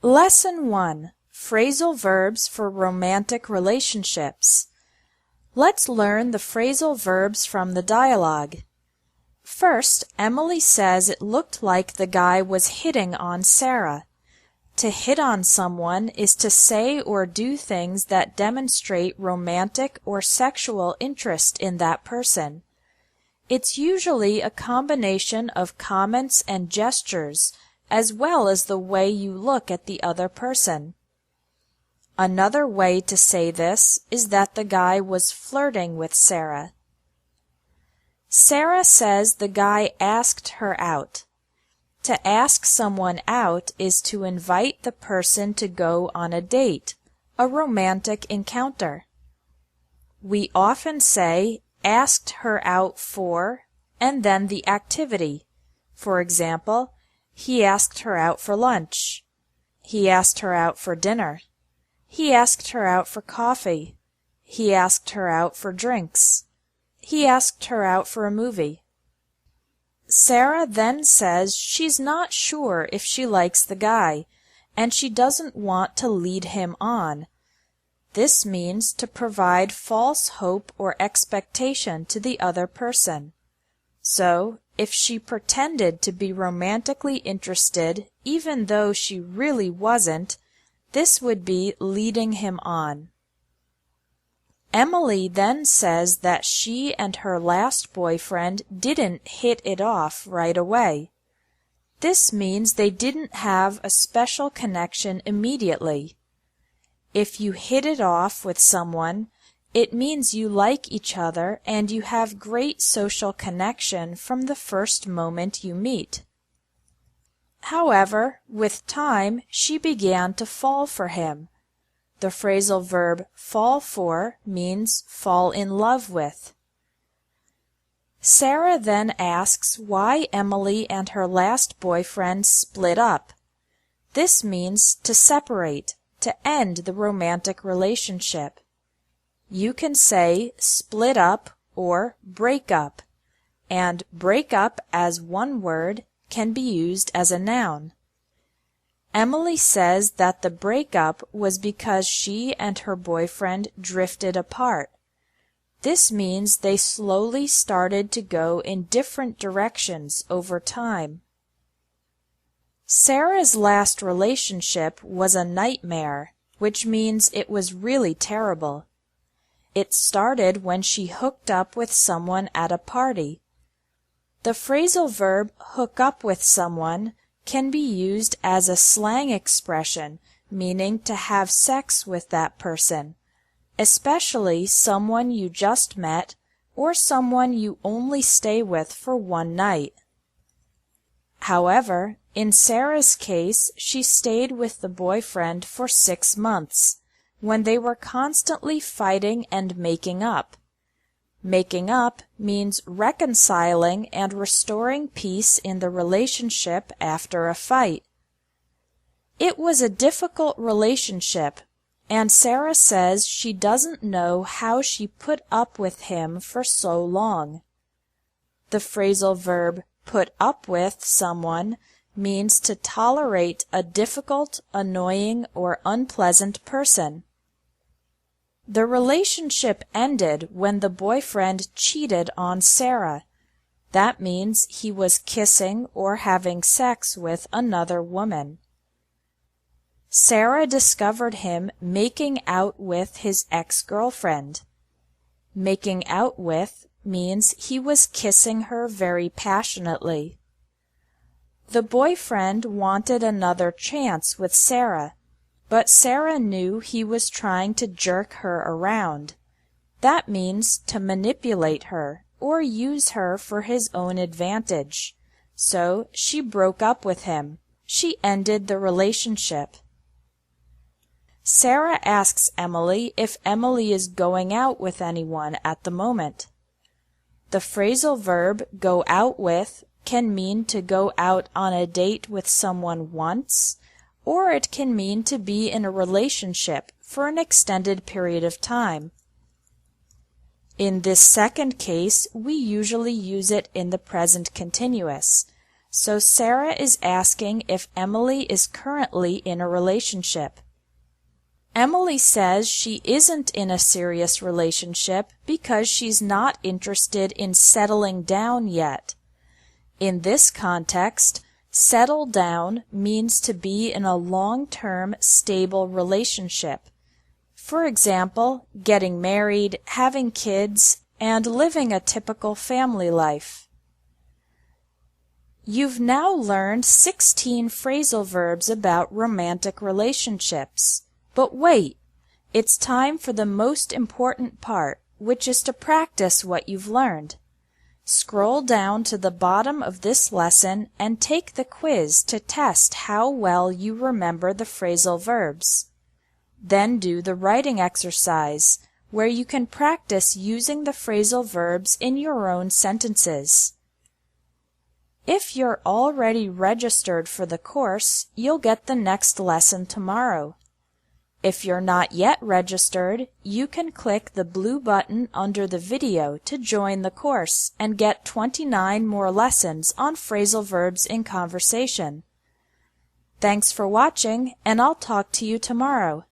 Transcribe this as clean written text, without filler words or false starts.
Lesson 1. Phrasal verbs for romantic relationships. Let's learn the phrasal verbs from the dialogue. First, Emily says it looked like the guy was hitting on Sarah. To hit on someone is to say or do things that demonstrate romantic or sexual interest in that person. It's usually a combination of comments and gestures, as well as the way you look at the other person. Another way to say this is that the guy was flirting with Sarah. Sarah says the guy asked her out. To ask someone out is to invite the person to go on a date, a romantic encounter. We often say, asked her out for, and then the activity. For example, he asked her out for lunch. He asked her out for dinner. He asked her out for coffee. He asked her out for drinks. He asked her out for a movie. Sarah then says she's not sure if she likes the guy, and she doesn't want to lead him on. This means to provide false hope or expectation to the other person. So, if she pretended to be romantically interested even though she really wasn't, this would be leading him on. Emily then says that she and her last boyfriend didn't hit it off right away. This means they didn't have a special connection immediately. If you hit it off with someone, it means you like each other and you have great social connection from the first moment you meet. However, with time, she began to fall for him. The phrasal verb fall for means fall in love with. Sarah then asks why Emily and her last boyfriend split up. This means to separate, to end the romantic relationship. You can say split up or break up, and break up as one word can be used as a noun. Emily says that the breakup was because she and her boyfriend drifted apart. This means they slowly started to go in different directions over time. Sarah's last relationship was a nightmare, which means it was really terrible. It started when she hooked up with someone at a party. The phrasal verb hook up with someone can be used as a slang expression meaning to have sex with that person, especially someone you just met or someone you only stay with for one night. However, in Sarah's case, she stayed with the boyfriend for 6 months, when they were constantly fighting and making up. Making up means reconciling and restoring peace in the relationship after a fight. It was a difficult relationship, and Sarah says she doesn't know how she put up with him for so long. The phrasal verb put up with someone means to tolerate a difficult, annoying, or unpleasant person. The relationship ended when the boyfriend cheated on Sarah. That means he was kissing or having sex with another woman. Sarah discovered him making out with his ex-girlfriend. Making out with means he was kissing her very passionately. The boyfriend wanted another chance with Sarah, but Sarah knew he was trying to jerk her around. That means to manipulate her or use her for his own advantage. So she broke up with him. She ended the relationship. Sarah asks Emily if Emily is going out with anyone at the moment. The phrasal verb go out with can mean to go out on a date with someone once, or it can mean to be in a relationship for an extended period of time. In this second case, we usually use it in the present continuous, So Sarah is asking if Emily is currently in a relationship. Emily says she isn't in a serious relationship because she's not interested in settling down yet. In this context, settle down means to be in a long-term, stable relationship. For example, getting married, having kids, and living a typical family life. You've now learned 16 phrasal verbs about romantic relationships. But wait, it's time for the most important part, which is to practice what you've learned. Scroll down to the bottom of this lesson and take the quiz to test how well you remember the phrasal verbs. Then do the writing exercise, where you can practice using the phrasal verbs in your own sentences. If you're already registered for the course, you'll get the next lesson tomorrow. If you're not yet registered, you can click the blue button under the video to join the course and get 29 more lessons on phrasal verbs in conversation. Thanks for watching, and I'll talk to you tomorrow.